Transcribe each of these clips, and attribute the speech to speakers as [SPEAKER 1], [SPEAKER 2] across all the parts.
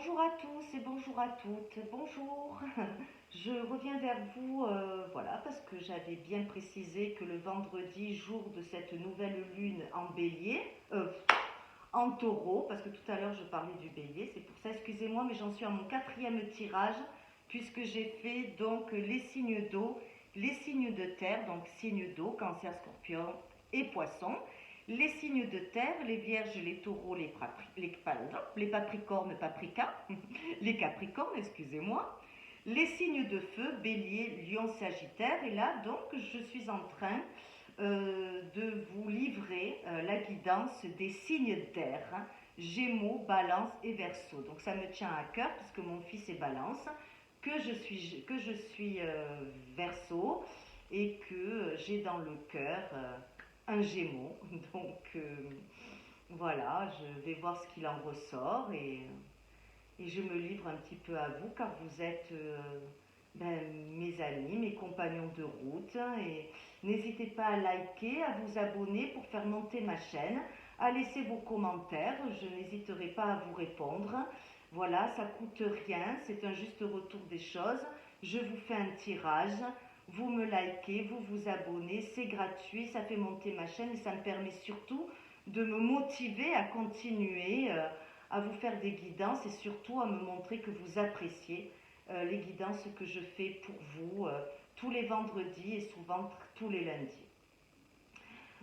[SPEAKER 1] Bonjour à tous et bonjour à toutes. Bonjour. Je reviens vers vous, voilà, parce que j'avais bien précisé que le vendredi, jour de cette nouvelle lune en bélier, en taureau, parce que tout à l'heure je parlais du bélier, c'est pour ça, excusez-moi, mais j'en suis à mon quatrième tirage, puisque j'ai fait donc les signes d'eau, les signes de terre, donc signes d'eau, cancer, scorpion et poisson, les signes de terre, les vierges, les taureaux, les papricornes, paprika, les capricornes, excusez-moi, les signes de feu, bélier, lion, sagittaire, et là donc je suis en train de vous livrer la guidance des signes d'air, hein, Gémeaux, Balance et Verseau. Donc ça me tient à cœur puisque mon fils est Balance, que je suis Verseau et que j'ai dans le cœur un Gémeaux. Donc voilà, je vais voir ce qu'il en ressort et je me livre un petit peu à vous car vous êtes mes amis, mes compagnons de route. Et n'hésitez pas à liker, à vous abonner pour faire monter ma chaîne, à laisser vos commentaires. Je n'hésiterai pas à vous répondre. Voilà, ça coûte rien, c'est un juste retour des choses. Je vous fais un tirage. Vous me likez, vous vous abonnez, c'est gratuit, ça fait monter ma chaîne et ça me permet surtout de me motiver à continuer à vous faire des guidances et surtout à me montrer que vous appréciez les guidances que je fais pour vous tous les vendredis et souvent tous les lundis.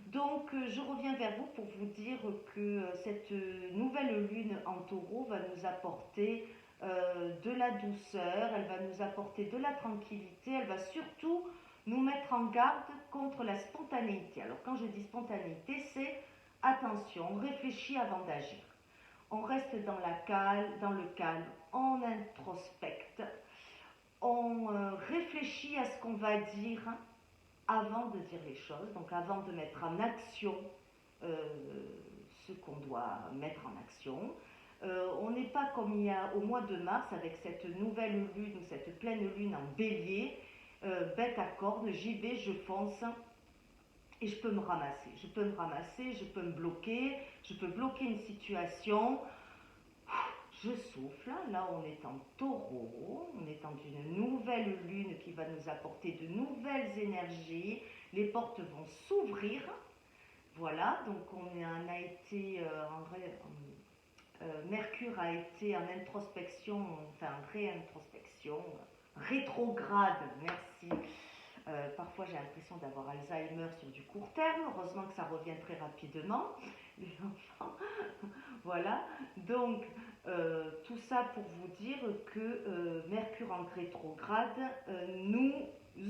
[SPEAKER 1] Donc je reviens vers vous pour vous dire que cette nouvelle lune en taureau va nous apporter de la douceur, elle va nous apporter de la tranquillité, elle va surtout nous mettre en garde contre la spontanéité. Alors quand je dis spontanéité, c'est attention, on réfléchit avant d'agir. On reste dans le calme, on introspecte, on réfléchit à ce qu'on va dire avant de dire les choses, donc avant de mettre en action euh, ce qu'on doit mettre en action. On n'est pas comme il y a au mois de mars avec cette nouvelle lune ou cette pleine lune en bélier, bête à cornes, j'y vais, je fonce et je peux me ramasser. Je peux me ramasser, je peux me bloquer, je peux bloquer une situation. Je souffle, là on est en taureau, on est dans une nouvelle lune qui va nous apporter de nouvelles énergies, les portes vont s'ouvrir, voilà, donc on a été, Mercure a été en introspection, enfin réintrospection, rétrograde, merci. Parfois j'ai l'impression d'avoir Alzheimer sur du court terme, heureusement que ça revient très rapidement, les enfants. Voilà, donc tout ça pour vous dire que Mercure en rétrograde nous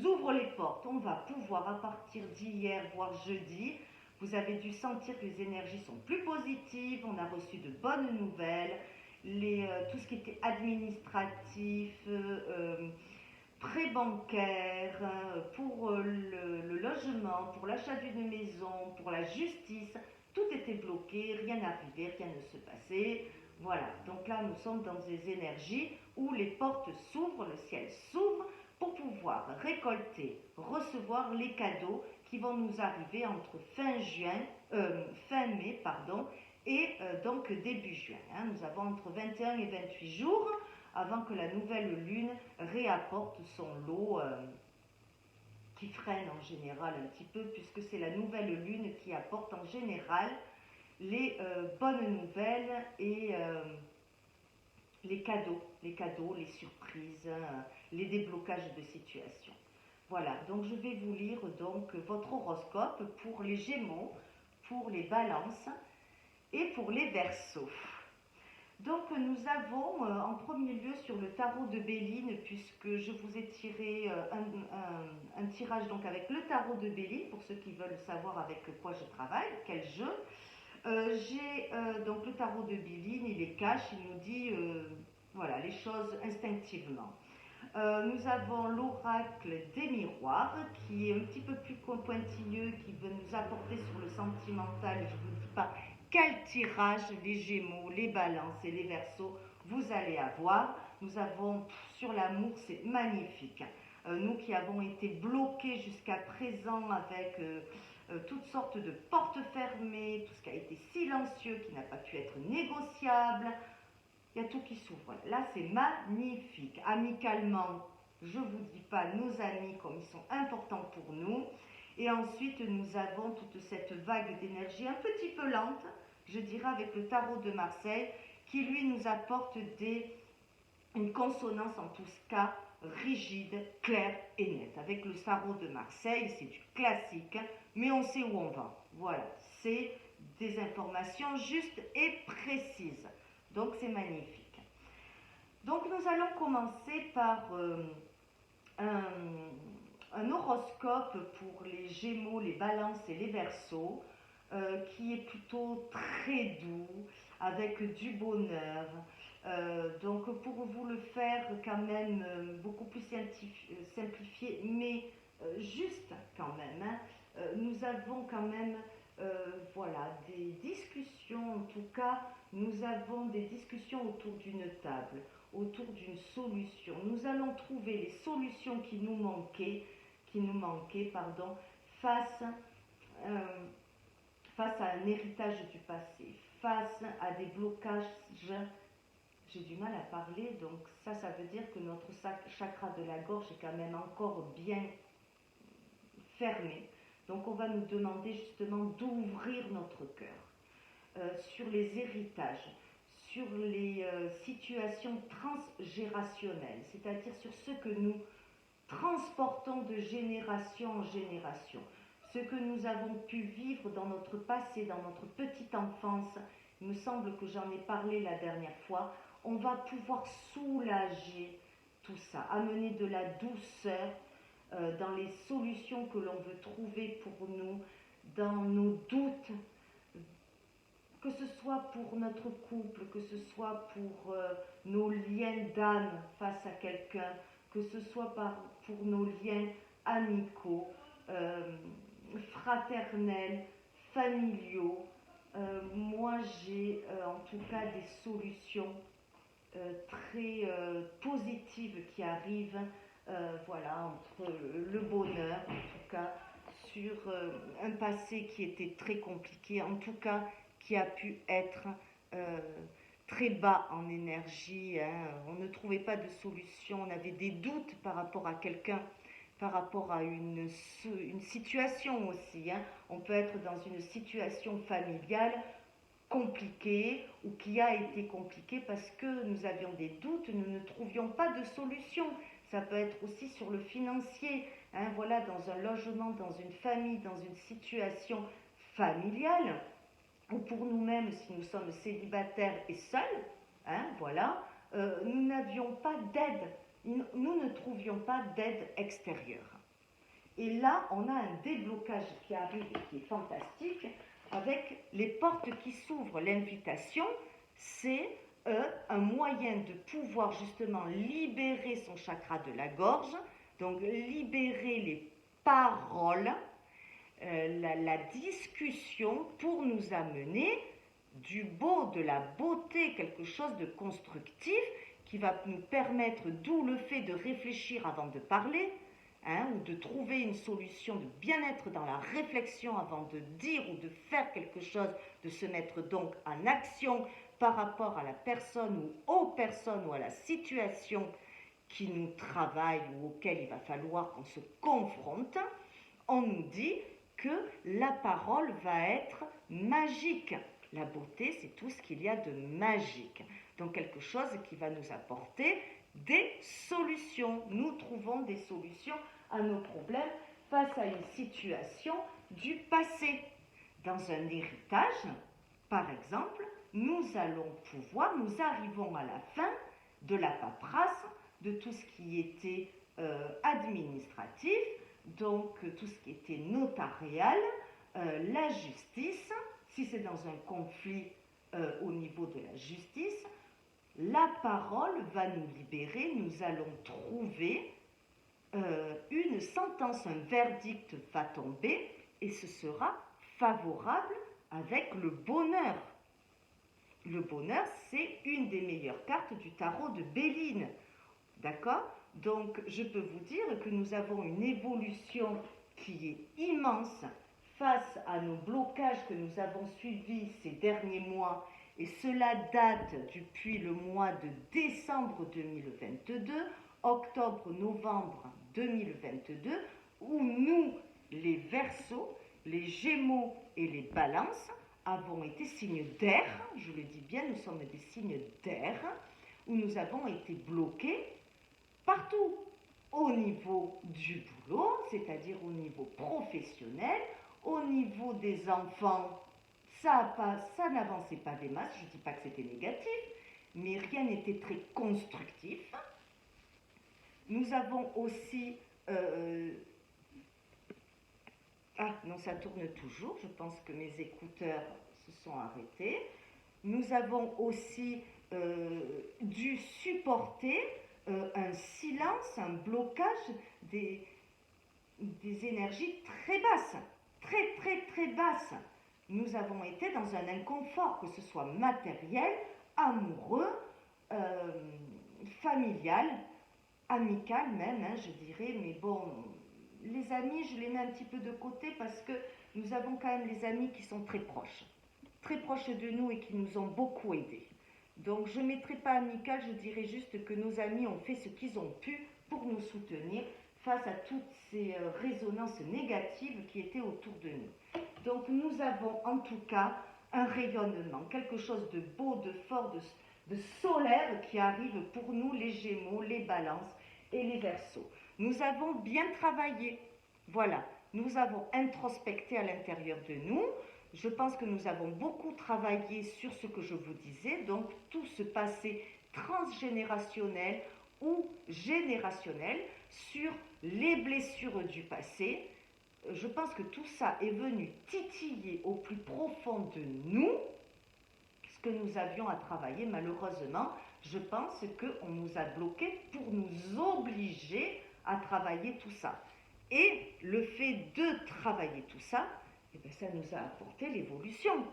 [SPEAKER 1] ouvre les portes. On va pouvoir à partir d'hier, voire jeudi, vous avez dû sentir que les énergies sont plus positives, on a reçu de bonnes nouvelles, tout ce qui était administratif, prêt bancaire, pour le logement, pour l'achat d'une maison, pour la justice, tout était bloqué, rien n'arrivait, rien ne se passait. Voilà, donc là nous sommes dans des énergies où les portes s'ouvrent, le ciel s'ouvre pour pouvoir récolter, recevoir les cadeaux qui vont nous arriver entre fin mai, pardon, et donc début juin. Hein. Nous avons entre 21 et 28 jours avant que la nouvelle lune réapporte son lot qui freine en général un petit peu, puisque c'est la nouvelle lune qui apporte en général les bonnes nouvelles et les cadeaux, les surprises, les déblocages de situations. Voilà, donc je vais vous lire donc votre horoscope pour les Gémeaux, pour les Balances et pour les Verseaux. Donc nous avons en premier lieu sur le tarot de Béline, puisque je vous ai tiré un tirage donc avec le tarot de Béline, pour ceux qui veulent savoir avec quoi je travaille, quel jeu. J'ai donc le tarot de Béline, il est cash, il nous dit voilà, les choses instinctivement. Nous avons l'oracle des miroirs qui est un petit peu plus pointilleux, qui veut nous apporter sur le sentimental. Je ne vous dis pas quel tirage les Gémeaux, les Balances et les Verseaux vous allez avoir. Nous avons sur l'amour, c'est magnifique. Nous qui avons été bloqués jusqu'à présent avec toutes sortes de portes fermées, tout ce qui a été silencieux, qui n'a pas pu être négociable. Il y a tout qui s'ouvre. Là, c'est magnifique. Amicalement, je ne vous dis pas nos amis comme ils sont importants pour nous. Et ensuite, nous avons toute cette vague d'énergie un petit peu lente, je dirais, avec le tarot de Marseille, qui lui nous apporte une consonance en tous cas rigide, claire et nette. Avec le tarot de Marseille, c'est du classique, mais on sait où on va. Voilà, c'est des informations justes et précises. Donc c'est magnifique. Donc nous allons commencer par un, un horoscope pour les Gémeaux, les Balances et les Verseaux, qui est plutôt très doux, avec du bonheur. Donc pour vous le faire quand même beaucoup plus simplifié, mais juste quand même, hein, nous avons quand même voilà, des discussions, en tout cas, nous avons des discussions autour d'une table, autour d'une solution. Nous allons trouver les solutions qui nous manquaient, pardon, face, euh, face à un héritage du passé, face à des blocages. J'ai du mal à parler, donc ça veut dire que notre chakra de la gorge est quand même encore bien fermé. Donc on va nous demander justement d'ouvrir notre cœur sur les héritages, sur les situations transgénérationnelles, c'est-à-dire sur ce que nous transportons de génération en génération, ce que nous avons pu vivre dans notre passé, dans notre petite enfance. Il me semble que j'en ai parlé la dernière fois. On va pouvoir soulager tout ça, amener de la douceur dans les solutions que l'on veut trouver pour nous, dans nos doutes, que ce soit pour notre couple, que ce soit pour nos liens d'âme face à quelqu'un, que ce soit pour nos liens amicaux, fraternels, familiaux. Moi, j'ai en tout cas des solutions très positives qui arrivent, voilà, entre le bonheur, en tout cas, sur un passé qui était très compliqué, en tout cas, qui a pu être euh, très bas en énergie, hein. On ne trouvait pas de solution, on avait des doutes par rapport à quelqu'un, par rapport à une situation aussi, hein. On peut être dans une situation familiale compliquée ou qui a été compliquée parce que nous avions des doutes, nous ne trouvions pas de solution. Ça peut être aussi sur le financier, hein, voilà, dans un logement, dans une famille, dans une situation familiale, ou pour nous-mêmes si nous sommes célibataires et seuls, hein, voilà, nous n'avions pas d'aide, nous ne trouvions pas d'aide extérieure. Et là, on a un déblocage qui arrive et qui est fantastique, avec les portes qui s'ouvrent. L'invitation, c'est un moyen de pouvoir justement libérer son chakra de la gorge, donc libérer les paroles, la discussion pour nous amener du beau, de la beauté, quelque chose de constructif qui va nous permettre, d'où le fait de réfléchir avant de parler, hein, ou de trouver une solution, de bien être dans la réflexion avant de dire ou de faire quelque chose, de se mettre donc en action par rapport à la personne ou aux personnes ou à la situation qui nous travaille ou auquel il va falloir qu'on se confronte. On nous dit que la parole va être magique. La beauté, c'est tout ce qu'il y a de magique. Donc quelque chose qui va nous apporter des solutions. Nous trouvons des solutions à nos problèmes face à une situation du passé. Dans un héritage, par exemple, nous arrivons à la fin de la paperasse, de tout ce qui était administratif, donc tout ce qui était notarial, la justice, si c'est dans un conflit au niveau de la justice, la parole va nous libérer, nous allons trouver une sentence, un verdict va tomber et ce sera favorable avec le bonheur. Le bonheur, c'est une des meilleures cartes du tarot de Béline. D'accord? Donc, je peux vous dire que nous avons une évolution qui est immense face à nos blocages que nous avons suivis ces derniers mois et cela date depuis le mois de décembre 2022, octobre-novembre 2022, où nous, les Verseaux, les Gémeaux et les Balances, avons été signes d'air, je le dis bien, nous sommes des signes d'air, où nous avons été bloqués partout, au niveau du boulot, c'est-à-dire au niveau professionnel, au niveau des enfants, ça n'avançait pas des masses, je ne dis pas que c'était négatif, mais rien n'était très constructif. Nous avons aussi... Ah non, ça tourne toujours, je pense que mes écouteurs se sont arrêtés. Nous avons aussi dû supporter un silence, un blocage des énergies très basses, très très très basses. Nous avons été dans un inconfort, que ce soit matériel, amoureux, familial, amical même, hein, je dirais, mais bon, les amis, je les mets un petit peu de côté parce que nous avons quand même les amis qui sont très proches de nous et qui nous ont beaucoup aidés. Donc je ne mettrai pas amical, je dirais juste que nos amis ont fait ce qu'ils ont pu pour nous soutenir face à toutes ces résonances négatives qui étaient autour de nous. Donc nous avons en tout cas un rayonnement, quelque chose de beau, de fort, de solaire qui arrive pour nous, les Gémeaux, les Balances et les Verseaux. Nous avons bien travaillé, voilà, nous avons introspecté à l'intérieur de nous. Je pense que nous avons beaucoup travaillé sur ce que je vous disais, donc tout ce passé transgénérationnel ou générationnel sur les blessures du passé. Je pense que tout ça est venu titiller au plus profond de nous ce que nous avions à travailler. Malheureusement, je pense qu'on nous a bloqués pour nous obliger à travailler tout ça. Et le fait de travailler tout ça, eh bien, ça nous a apporté l'évolution.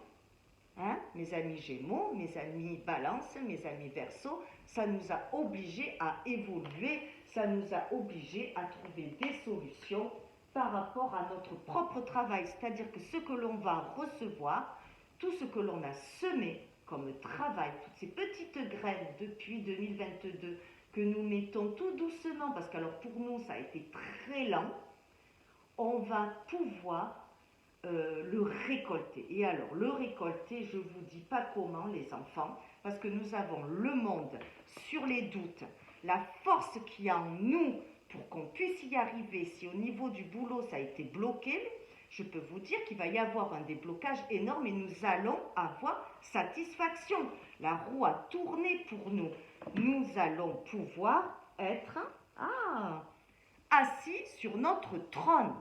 [SPEAKER 1] Hein, mes amis Gémeaux, mes amis Balance, mes amis Verseaux, ça nous a obligés à évoluer, ça nous a obligés à trouver des solutions par rapport à notre propre travail. C'est-à-dire que ce que l'on va recevoir, tout ce que l'on a semé comme travail, toutes ces petites graines depuis 2022 que nous mettons tout doucement, parce qu'alors pour nous ça a été très lent, on va pouvoir le récolter. Et alors, le récolter, je ne vous dis pas comment, les enfants, parce que nous avons le monde sur les doutes, la force qu'il y a en nous pour qu'on puisse y arriver. Si au niveau du boulot, ça a été bloqué, je peux vous dire qu'il va y avoir un déblocage énorme et nous allons avoir satisfaction. La roue a tourné pour nous. Nous allons pouvoir être assis sur notre trône.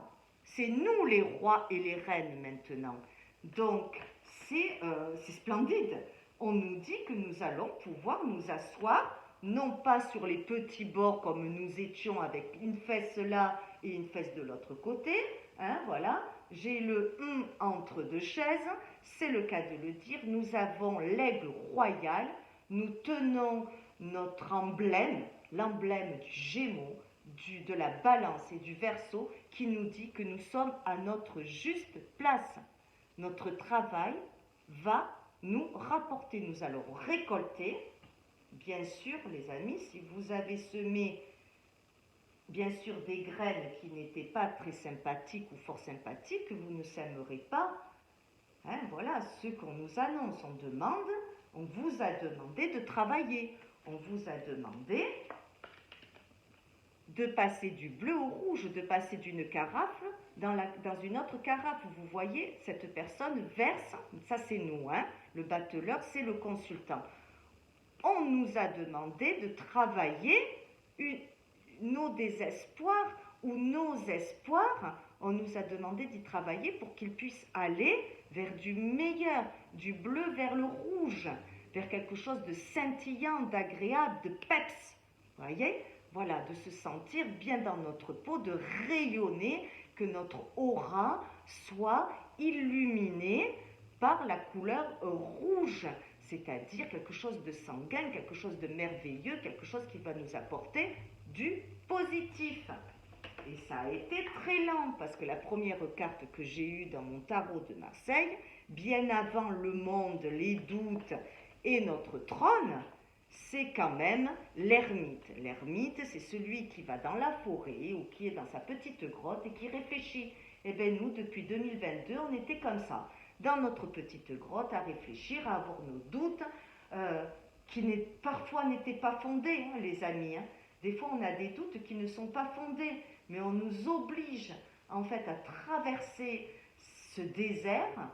[SPEAKER 1] C'est nous les rois et les reines maintenant. Donc, c'est splendide. On nous dit que nous allons pouvoir nous asseoir, non pas sur les petits bords comme nous étions avec une fesse là et une fesse de l'autre côté. Hein, voilà. J'ai le entre deux chaises. C'est le cas de le dire. Nous avons l'aigle royal. Nous tenons notre emblème, l'emblème du Gémeaux, de la Balance et du Verseau, qui nous dit que nous sommes à notre juste place. Notre travail va nous rapporter. Nous allons récolter. Bien sûr, les amis, si vous avez semé, bien sûr, des graines qui n'étaient pas très sympathiques ou fort sympathiques, vous ne sèmerez pas. Hein, voilà, ce qu'on nous annonce, on vous a demandé de travailler. On vous a demandé de passer du bleu au rouge, de passer d'une carafe dans une autre carafe. Vous voyez, cette personne verse, ça c'est nous, hein, le batteleur, c'est le consultant. On nous a demandé de travailler nos désespoirs ou nos espoirs. On nous a demandé d'y travailler pour qu'ils puissent aller vers du meilleur, du bleu vers le rouge, vers quelque chose de scintillant, d'agréable, de peps. Vous voyez ? Voilà, de se sentir bien dans notre peau, de rayonner, que notre aura soit illuminée par la couleur rouge, c'est-à-dire quelque chose de sanguin, quelque chose de merveilleux, quelque chose qui va nous apporter du positif. Et ça a été très lent, parce que la première carte que j'ai eue dans mon tarot de Marseille, bien avant le monde, les doutes et notre trône, c'est quand même l'ermite. L'ermite, c'est celui qui va dans la forêt ou qui est dans sa petite grotte et qui réfléchit. Eh bien nous, depuis 2022, on était comme ça, dans notre petite grotte, à réfléchir, à avoir nos doutes, qui parfois n'étaient pas fondés, hein, les amis. Hein. Des fois, on a des doutes qui ne sont pas fondés, mais on nous oblige en fait à traverser ce désert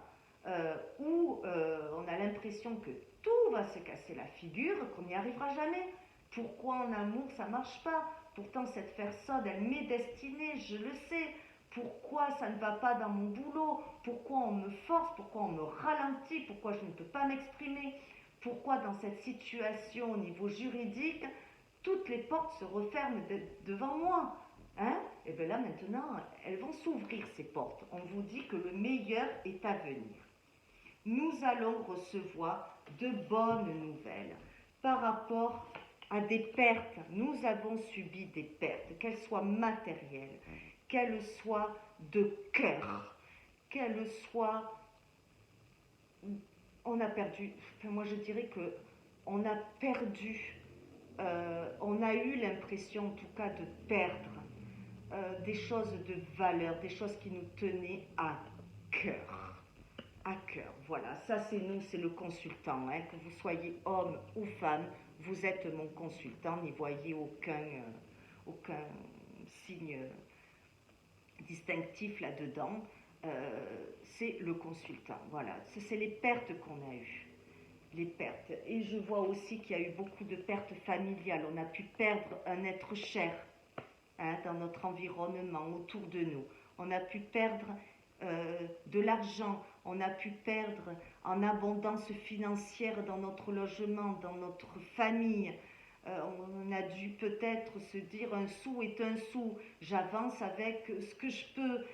[SPEAKER 1] où on a l'impression que tout va se casser la figure, qu'on n'y arrivera jamais. Pourquoi en amour ça ne marche pas? Pourtant cette personne, elle m'est destinée, je le sais. Pourquoi ça ne va pas dans mon boulot? Pourquoi on me force? Pourquoi on me ralentit? Pourquoi je ne peux pas m'exprimer? Pourquoi dans cette situation au niveau juridique, toutes les portes se referment devant moi? Hein? Et bien là maintenant, elles vont s'ouvrir ces portes. On vous dit que le meilleur est à venir. Nous allons recevoir de bonnes nouvelles par rapport à des pertes. Nous avons subi des pertes, qu'elles soient matérielles, qu'elles soient de cœur, qu'elles soient... On a perdu, enfin moi je dirais que on a perdu, on a eu l'impression en tout cas de perdre des choses de valeur, des choses qui nous tenaient à cœur. À cœur, voilà, ça c'est nous, c'est le consultant, hein. Que vous soyez homme ou femme, vous êtes mon consultant, n'y voyez aucun signe distinctif là-dedans, c'est le consultant, voilà, c'est les pertes qu'on a eues, les pertes, et je vois aussi qu'il y a eu beaucoup de pertes familiales, on a pu perdre un être cher, hein, dans notre environnement, autour de nous, on a pu perdre de l'argent, on a pu perdre en abondance financière dans notre logement, dans notre famille. On a dû peut-être se dire un sou est un sou, j'avance avec ce que je peux,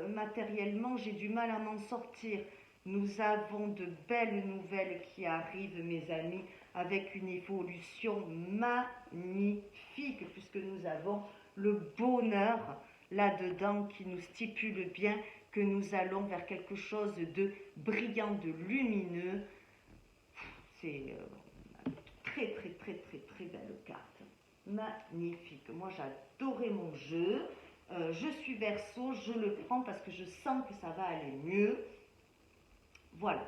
[SPEAKER 1] matériellement j'ai du mal à m'en sortir. Nous avons de belles nouvelles qui arrivent mes amis, avec une évolution magnifique puisque nous avons le bonheur là-dedans qui nous stipule bien que nous allons vers quelque chose de brillant, de lumineux. C'est très très très très très belle carte. Magnifique. Moi j'adorais mon jeu. Je suis Verseau, je le prends parce que je sens que ça va aller mieux. Voilà.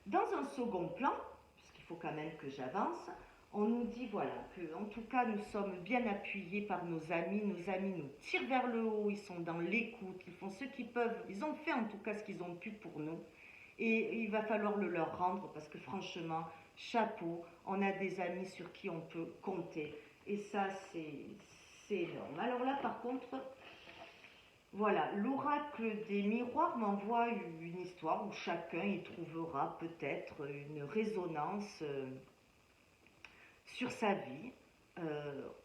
[SPEAKER 1] Dans un second plan, puisqu'il faut quand même que j'avance, on nous dit voilà que en tout cas nous sommes bien appuyés par nos amis nous tirent vers le haut, ils sont dans l'écoute, ils font ce qu'ils peuvent, ils ont fait en tout cas ce qu'ils ont pu pour nous et il va falloir le leur rendre parce que franchement, chapeau, on a des amis sur qui on peut compter et ça c'est énorme. Alors là par contre, voilà, l'oracle des miroirs m'envoie une histoire où chacun y trouvera peut-être une résonance sur sa vie.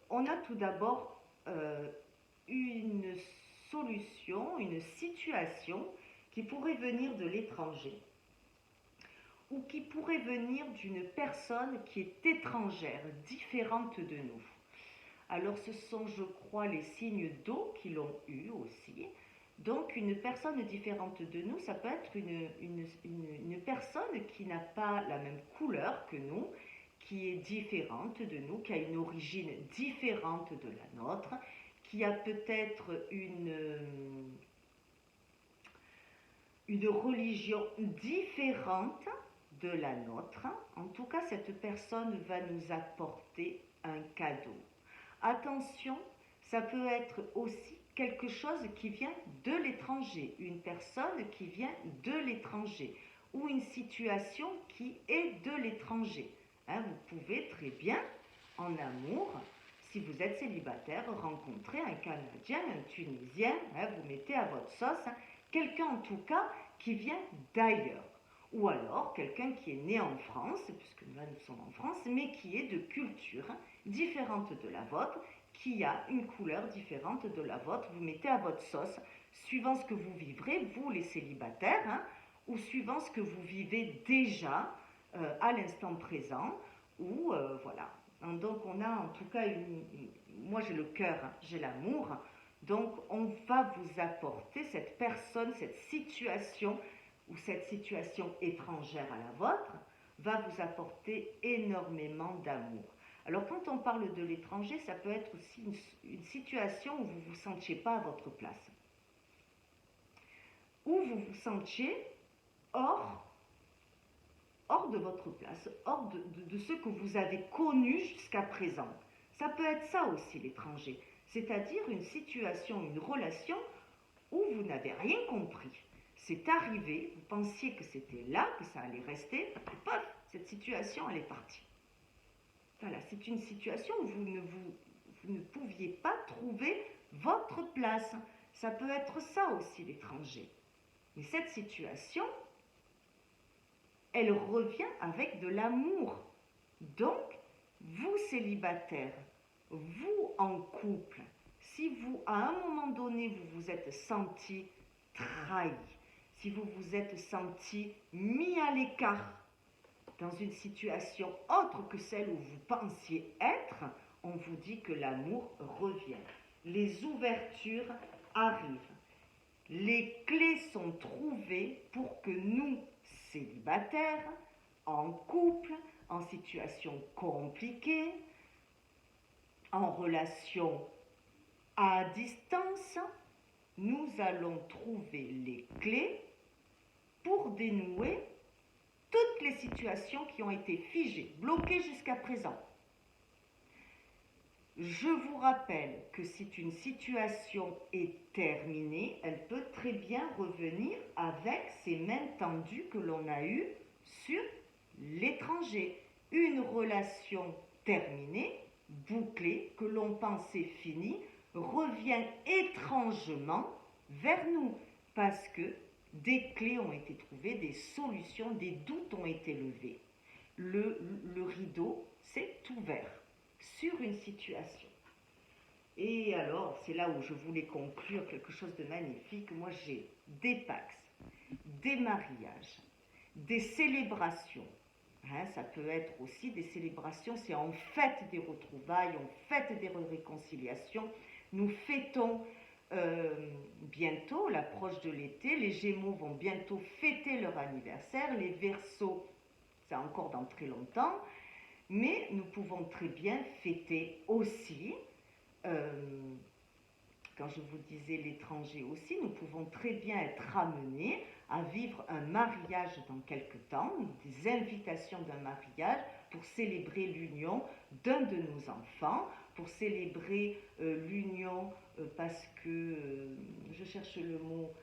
[SPEAKER 1] On a tout d'abord une solution, une situation qui pourrait venir de l'étranger ou qui pourrait venir d'une personne qui est étrangère, différente de nous. Alors ce sont, je crois, les signes d'eau qui l'ont eu aussi. Donc une personne différente de nous, ça peut être une personne qui n'a pas la même couleur que nous, qui est différente de nous, qui a une origine différente de la nôtre, qui a peut-être une religion différente de la nôtre. En tout cas, cette personne va nous apporter un cadeau. Attention, ça peut être aussi quelque chose qui vient de l'étranger, une personne qui vient de l'étranger ou une situation qui est de l'étranger. Hein, vous pouvez très bien, en amour, si vous êtes célibataire, rencontrer un Canadien, un Tunisien, hein, vous mettez à votre sauce, hein, quelqu'un en tout cas qui vient d'ailleurs. Ou alors quelqu'un qui est né en France, puisque là nous sommes en France, mais qui est de culture différente de la vôtre, qui a une couleur différente de la vôtre, vous mettez à votre sauce, suivant ce que vous vivrez, vous les célibataires, hein, ou suivant ce que vous vivez déjà à l'instant présent, ou voilà. Donc on a en tout cas, moi j'ai le cœur, hein, j'ai l'amour, donc on va vous apporter cette personne, cette situation ou cette situation étrangère à la vôtre va vous apporter énormément d'amour. Alors quand on parle de l'étranger, ça peut être aussi une situation où vous ne vous sentiez pas à votre place, où vous vous sentiez hors de votre place, hors de ce que vous avez connu jusqu'à présent. Ça peut être ça aussi l'étranger, c'est-à-dire une situation, une relation où vous n'avez rien compris. C'est arrivé, vous pensiez que c'était là, que ça allait rester, et paf, cette situation, elle est partie. Voilà, c'est une situation où vous ne pouviez pas trouver votre place. Ça peut être ça aussi l'étranger. Mais cette situation, elle revient avec de l'amour. Donc, vous célibataires, vous en couple, si vous, à un moment donné, vous vous êtes senti trahi, si vous vous êtes senti mis à l'écart dans une situation autre que celle où vous pensiez être, on vous dit que l'amour revient. Les ouvertures arrivent. Les clés sont trouvées pour que nous, célibataires, en couple, en situation compliquée, en relation à distance, nous allons trouver les clés pour dénouer toutes les situations qui ont été figées, bloquées jusqu'à présent. Je vous rappelle que si une situation est terminée, elle peut très bien revenir avec ces mains tendues que l'on a eues sur l'étranger. Une relation terminée, bouclée, que l'on pensait finie, revient étrangement vers nous parce que des clés ont été trouvées, des solutions, des doutes ont été levés. Le rideau s'est ouvert sur une situation. Et alors, c'est là où je voulais conclure quelque chose de magnifique. Moi, j'ai des Pax, des mariages, des célébrations. Ça peut être aussi des célébrations, c'est en fête des retrouvailles, en fête des réconciliations. Nous fêtons bientôt l'approche de l'été. Les Gémeaux vont bientôt fêter leur anniversaire. Les Verseaux, c'est encore dans très longtemps. Mais nous pouvons très bien fêter aussi, quand je vous disais l'étranger aussi, nous pouvons très bien être amenés à vivre un mariage dans quelque temps, des invitations d'un mariage pour célébrer l'union d'un de nos enfants, pour célébrer l'union parce que, je cherche le mot,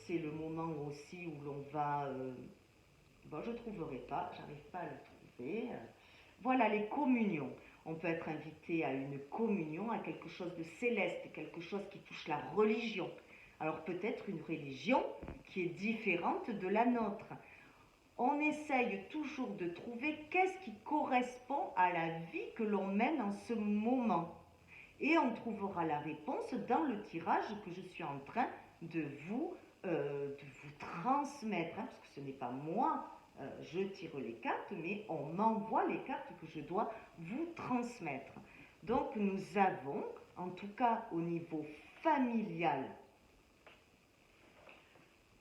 [SPEAKER 1] c'est le moment aussi où l'on va, bon je ne trouverai pas, j'arrive pas à le trouver. Voilà les communions. On peut être invité à une communion, à quelque chose de céleste, quelque chose qui touche la religion. Alors peut-être une religion qui est différente de la nôtre. On essaye toujours de trouver qu'est-ce qui correspond à la vie que l'on mène en ce moment. Et on trouvera la réponse dans le tirage que je suis en train de vous transmettre, parce que ce n'est pas moi. Je tire les cartes, mais on m'envoie les cartes que je dois vous transmettre. Donc nous avons, en tout cas au niveau familial,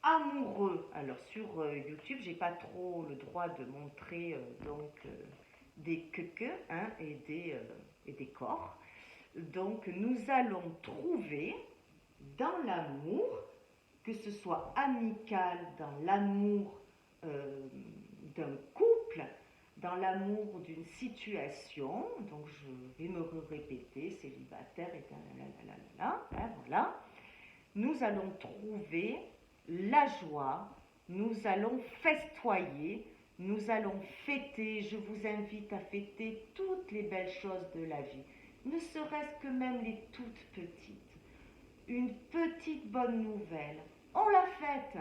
[SPEAKER 1] amoureux. Alors sur YouTube, j'ai pas trop le droit de montrer des queues et des corps. Donc nous allons trouver dans l'amour, que ce soit amical, dans l'amour d'un couple, dans l'amour d'une situation, donc je vais me répéter, célibataire et voilà, nous allons trouver la joie, nous allons festoyer, nous allons fêter, je vous invite à fêter toutes les belles choses de la vie, ne serait-ce que même les toutes petites. Une petite bonne nouvelle, on la fête.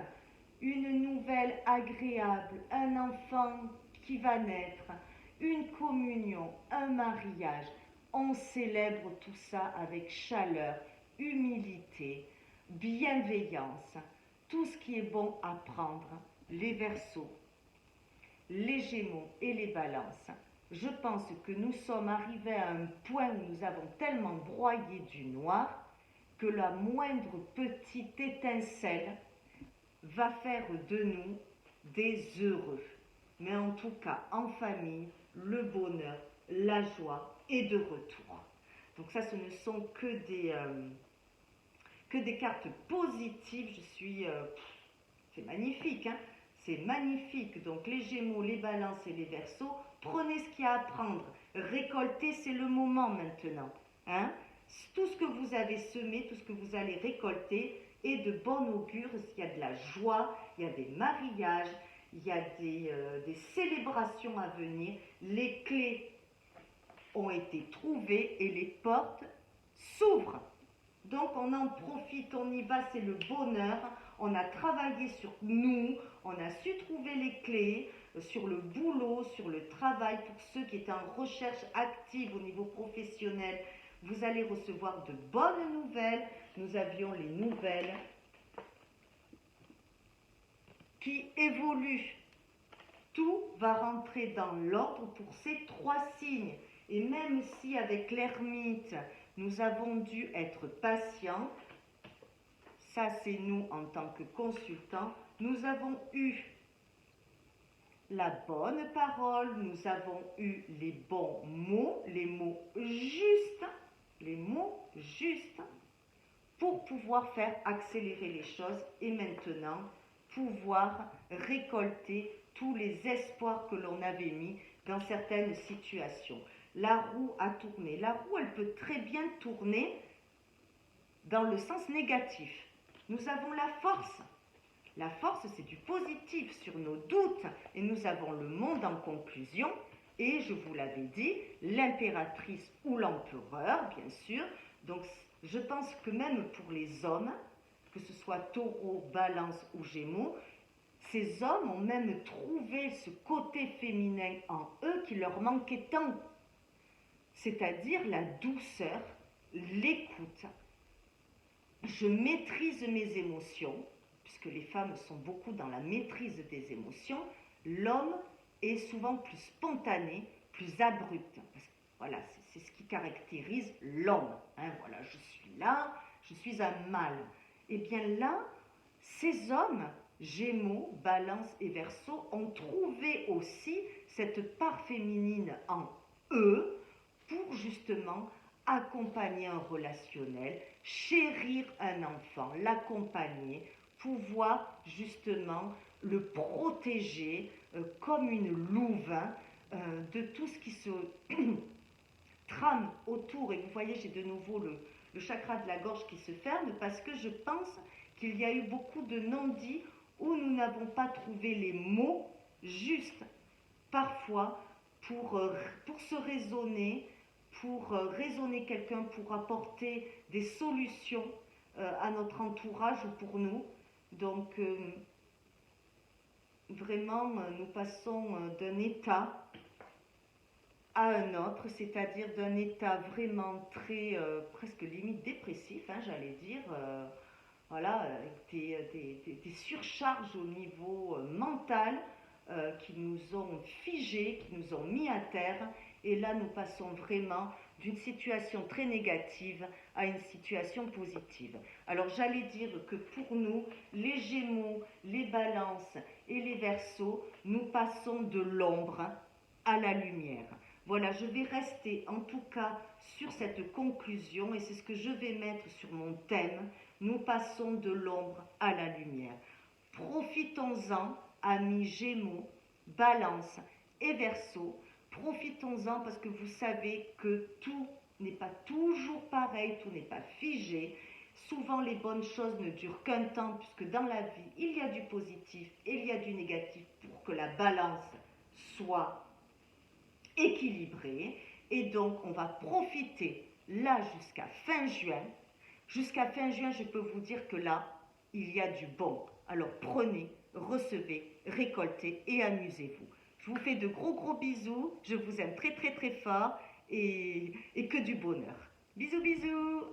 [SPEAKER 1] Une nouvelle agréable, un enfant qui va naître, une communion, un mariage. On célèbre tout ça avec chaleur, humilité, bienveillance, tout ce qui est bon à prendre, les Verseaux, les Gémeaux et les Balances. Je pense que nous sommes arrivés à un point où nous avons tellement broyé du noir que la moindre petite étincelle va faire de nous des heureux. Mais en tout cas, en famille, le bonheur, la joie est de retour. Donc ça, ce ne sont que des cartes positives. C'est magnifique, hein, c'est magnifique. Donc les Gémeaux, les Balances et les Verseaux, prenez ce qu'il y a à prendre. Récoltez, c'est le moment maintenant. Hein. Tout ce que vous avez semé, tout ce que vous allez récolter est de bon augure. Il y a de la joie, il y a des mariages, il y a des célébrations à venir. Les clés ont été trouvées et les portes s'ouvrent. Donc on en profite, on y va, c'est le bonheur. On a travaillé sur nous, on a su trouver les clés sur le boulot, sur le travail. Pour ceux qui étaient en recherche active au niveau professionnel, vous allez recevoir de bonnes nouvelles. Nous avions les nouvelles qui évoluent. Tout va rentrer dans l'ordre pour ces 3 signes. Et même si avec l'ermite, nous avons dû être patients, ça c'est nous en tant que consultants, nous avons eu la bonne parole, nous avons eu les bons mots, les mots justes pour pouvoir faire accélérer les choses et maintenant pouvoir récolter tous les espoirs que l'on avait mis dans certaines situations. La roue a tourné. La roue, elle peut très bien tourner dans le sens négatif. Nous avons la force. La force, c'est du positif sur nos doutes. Et nous avons le monde en conclusion. Et je vous l'avais dit, l'impératrice ou l'empereur, bien sûr. Donc, je pense que même pour les hommes, que ce soit taureau, balance ou gémeaux, ces hommes ont même trouvé ce côté féminin en eux qui leur manquait tant. C'est-à-dire la douceur, l'écoute. Je maîtrise mes émotions, puisque les femmes sont beaucoup dans la maîtrise des émotions. L'homme est souvent plus spontané, plus abrupt. Voilà, c'est ce qui caractérise l'homme. Hein, voilà, je suis là, je suis un mâle. Et bien là, ces hommes, Gémeaux, Balance et Verseau, ont trouvé aussi cette part féminine en eux pour justement accompagner un relationnel, chérir un enfant, l'accompagner, pouvoir justement le protéger comme une louve de tout ce qui se trame autour. Et vous voyez, j'ai de nouveau le chakra de la gorge qui se ferme parce que je pense qu'il y a eu beaucoup de non-dits où nous n'avons pas trouvé les mots justes, parfois pour se raisonner, pour raisonner quelqu'un, pour apporter des solutions à notre entourage ou pour nous. Donc, vraiment, nous passons d'un état à un autre, c'est-à-dire d'un état vraiment très, presque limite dépressif, hein, j'allais dire, voilà, avec des surcharges au niveau mental qui nous ont figés, qui nous ont mis à terre. Et là, nous passons vraiment d'une situation très négative à une situation positive. Alors, j'allais dire que pour nous, les Gémeaux, les Balances et les Verseaux, nous passons de l'ombre à la lumière. Voilà, je vais rester en tout cas sur cette conclusion et c'est ce que je vais mettre sur mon thème. Nous passons de l'ombre à la lumière. Profitons-en, amis Gémeaux, Balance et Verseau. Profitons-en parce que vous savez que tout n'est pas toujours pareil, tout n'est pas figé. Souvent, les bonnes choses ne durent qu'un temps puisque dans la vie, il y a du positif et il y a du négatif pour que la balance soit équilibrée. Et donc, on va profiter là jusqu'à fin juin. Jusqu'à fin juin, je peux vous dire que là, il y a du bon. Alors prenez, recevez, récoltez et amusez-vous. Je vous fais de gros bisous. Je vous aime très fort et que du bonheur. Bisous.